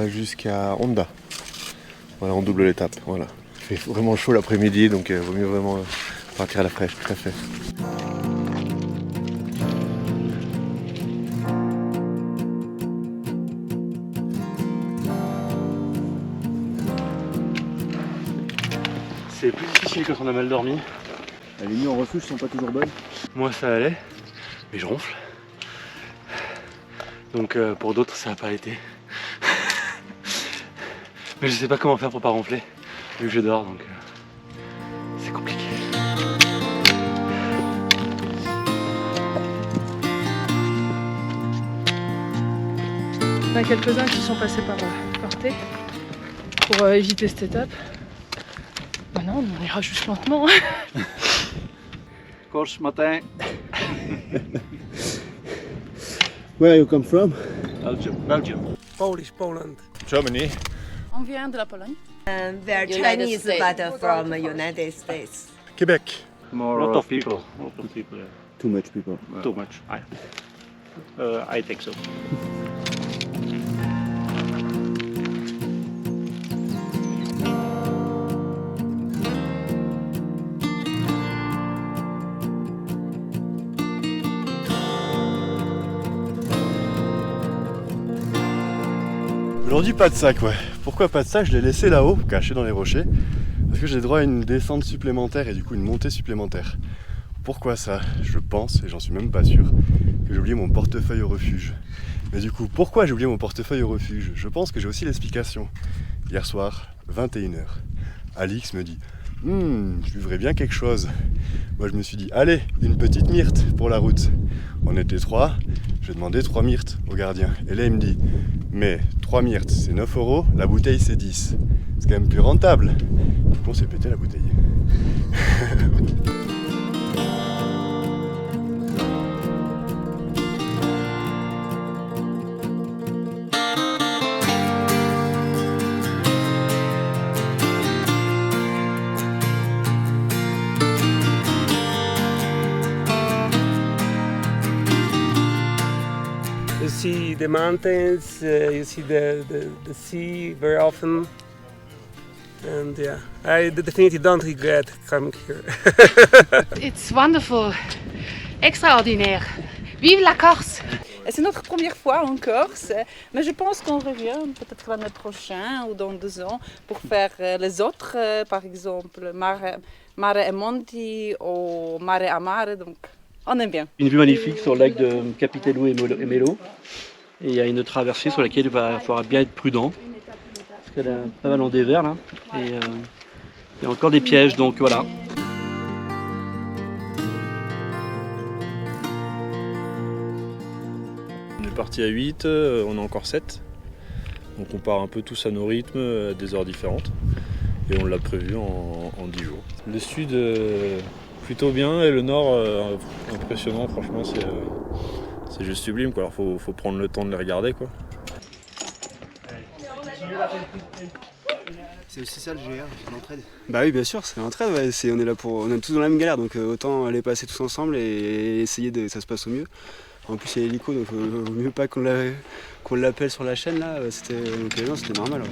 va jusqu'à Honda. Voilà, on double l'étape. Voilà. Il fait vraiment chaud l'après-midi, donc il vaut mieux vraiment partir à la fraîche, tout à fait. C'est plus difficile quand on a mal dormi. Les nuits en refuge sont pas toujours bonnes. Moi ça allait, mais je ronfle. Donc pour d'autres ça n'a pas été. Mais je sais pas comment faire pour pas ronfler, vu que je dors, donc c'est compliqué. On a quelques-uns qui sont passés par T pour éviter cette étape. Maintenant, on ira juste lentement. Course matin. Where you come from? Belgium. Polish, Poland. Germany. On vient de la Pologne. They're Chinese, but from United States. Québec. More lot of people. Yeah. Too much people. Too much. I think so. Aujourd'hui pas de sac, ouais. Pourquoi pas de sac? Je l'ai laissé là-haut, caché dans les rochers, parce que j'ai droit à une descente supplémentaire et du coup une montée supplémentaire. Pourquoi ça? Je pense, et j'en suis même pas sûr, que j'ai oublié mon portefeuille au refuge. Mais du coup, pourquoi j'ai oublié mon portefeuille au refuge? Je pense que j'ai aussi l'explication. Hier soir, 21h, Alix me dit « je vivrais bien quelque chose ». Moi je me suis dit « Allez, une petite myrte pour la route ». On était 3, j'ai demandé 3 myrtes au gardien. Et là il me dit « Mais 3 myrtes c'est 9 €, la bouteille c'est 10. C'est quand même plus rentable ». Du coup on s'est pété la bouteille. You see the mountains, you see the sea very often. And yeah, I definitely don't regret coming here. It's wonderful. Extraordinaire. Vive la Corse! C'est notre première fois en Corse, mais je pense qu'on revient peut-être l'année prochaine ou dans 2 ans pour faire les autres, par exemple Mare e Monti ou Mare a Mare, donc on aime bien. Une vue magnifique sur le lac de Capitello et Melo. Et il y a une traversée sur laquelle il va falloir bien être prudent. Parce qu'elle a pas mal en dévers là. Et il y a encore des pièges, donc voilà. On est parti à 8, on est encore 7. Donc on part un peu tous à nos rythmes, à des heures différentes. Et on l'a prévu en 10 jours. Le sud plutôt bien et le nord impressionnant, franchement c'est juste sublime quoi. Alors faut prendre le temps de les regarder quoi. C'est aussi ça le GR, l'entraide. Bah oui, bien sûr, c'est l'entraide, ouais. On est là on est tous dans la même galère, donc autant aller passer tous ensemble et essayer que ça se passe au mieux. En plus il y a l'hélico, donc vaut mieux pas qu'on l'appelle sur la chaîne là, c'était normal. Ouais.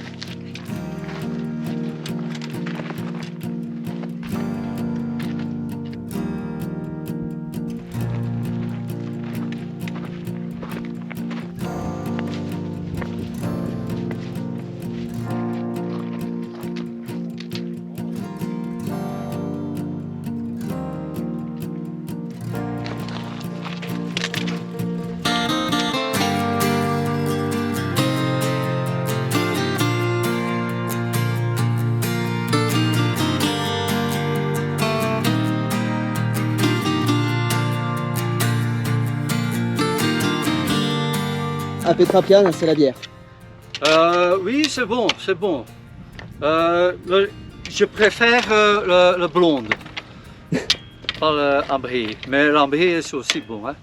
À Petrapian, c'est la bière. Oui, c'est bon, c'est bon. Je préfère le blonde, pas l'ambré, mais l'ambré c'est aussi bon. Hein.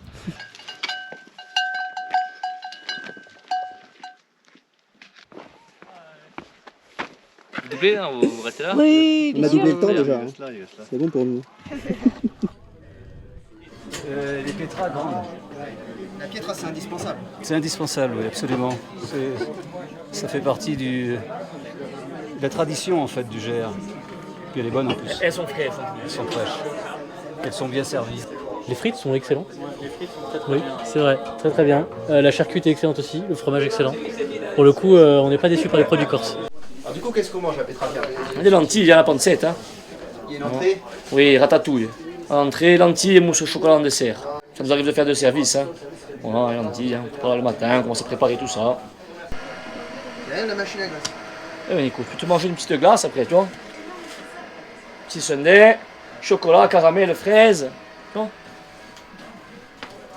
Vous doublez, hein, vous restez là? Oui, On a doublé le temps déjà. Il reste là, il reste là. C'est bon pour nous. Les pétras grandes. La pietra, c'est indispensable. C'est indispensable, oui, absolument. Ça fait partie de la tradition en fait du GR. Puis elle est bonne en plus. Elles sont fraîches. Elles sont fraîches. Elles sont bien servies. Les frites sont excellentes. Les frites sont très oui, c'est vrai, très très bien. La charcuterie est excellente aussi, le fromage excellent. Pour le coup, on n'est pas déçu par les produits corses. Alors, du coup, qu'est-ce qu'on mange à Petrapia? Des lentilles à la pancette. Hein. Il y a une entrée. Oui, ratatouille. Entrée, lentilles et mousse au chocolat en dessert. Ça nous arrive de faire de service. Hein. Voilà, les lentilles, hein. On prépare le matin, on commence à préparer tout ça. Il y a rien de la machine à glace. Eh bien écoute, tu peux manger une petite glace après, tu vois. Petit sundae, chocolat, caramel, fraise. Tu vois.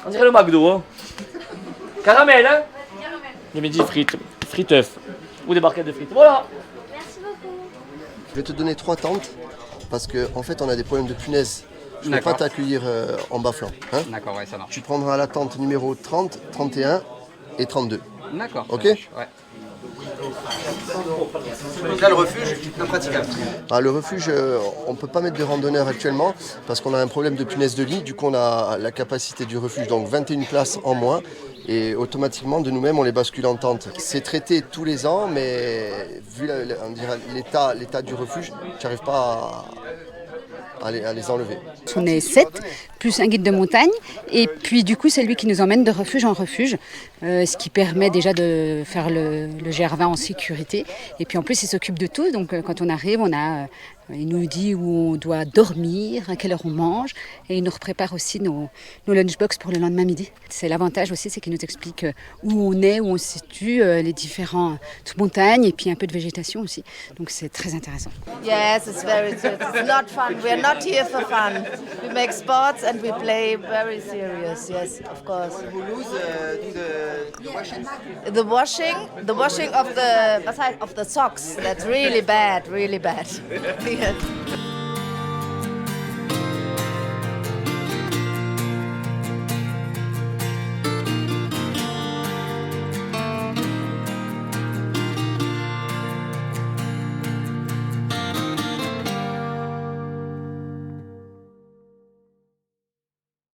On dirait le McDo, hein. Caramel, hein. Le midi, frites œufs. Ou des barquettes de frites. Voilà. Je vais te donner 3 tentes parce qu'en fait on a des problèmes de punaises. Je ne peux pas t'accueillir en bas-flanc. Hein. D'accord, ouais, ça marche. Tu prendras la tente numéro 30, 31 et 32. D'accord. Ok. Ouais. Donc là, le refuge, impraticable. Ah, le refuge, on ne peut pas mettre de randonneurs actuellement parce qu'on a un problème de punaises de lit. Du coup, on a la capacité du refuge, donc 21 places en moins. Et automatiquement, de nous-mêmes, on les bascule en tente. C'est traité tous les ans, mais vu l'état du refuge, tu n'arrives pas à les enlever. On est 7, plus un guide de montagne, et puis du coup c'est lui qui nous emmène de refuge en refuge, ce qui permet déjà de faire le GR20 en sécurité. Et puis en plus il s'occupe de tout, donc quand on arrive, il nous dit où on doit dormir, à quelle heure on mange, et il nous prépare aussi nos lunchbox pour le lendemain midi. C'est l'avantage aussi, c'est qu'il nous explique où on est, où on se situe, les différentes montagnes, et puis un peu de végétation aussi. Donc c'est très intéressant. Yes, it's very good. It's not fun. We are not here for fun. We make sports and we play very serious. Yes, of course. Who lose do the washing? The washing of the socks. That's really bad, really bad. Yes.